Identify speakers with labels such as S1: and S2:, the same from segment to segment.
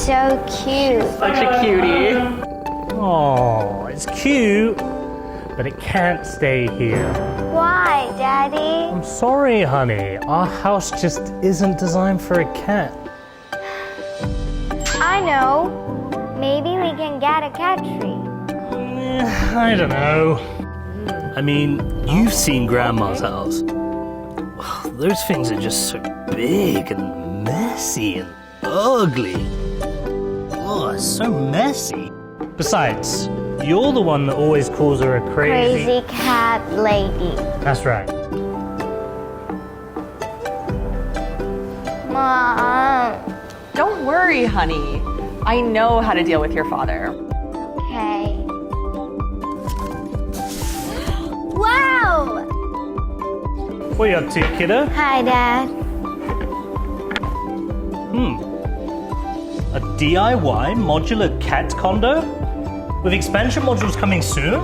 S1: so cute.
S2: Such a cutie.
S3: Oh, it's cute, but it can't stay here.
S1: Why, Daddy?
S3: I'm sorry, honey. Our house just isn't designed for a cat.
S1: I know. Maybe we can get a cat tree.
S3: I don't know. I mean, you've seen Grandma's house. Those things are just so big and messy and ugly. Oh, it's so messy. Besides, you're the one that always calls her a
S1: Crazy cat lady.
S3: That's right.
S1: Mom.
S2: Don't worry, honey. I know how to deal with your father.
S1: Okay. Wow!
S3: What are you up to, kiddo?
S1: Hi, Dad.
S3: A DIY modular cat condo? With expansion modules coming soon?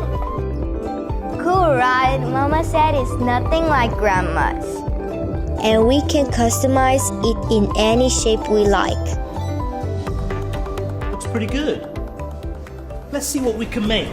S1: Cool, right? Mama said it's nothing like Grandma's. And we can customize it in any shape we like.
S3: Looks pretty good. Let's see what we can make.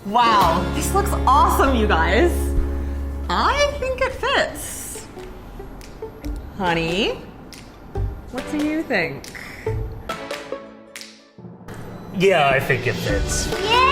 S2: Wow, this looks awesome, you guys. I think it fits. Honey, what do you think?
S3: Yeah, I think it fits.
S1: Yay!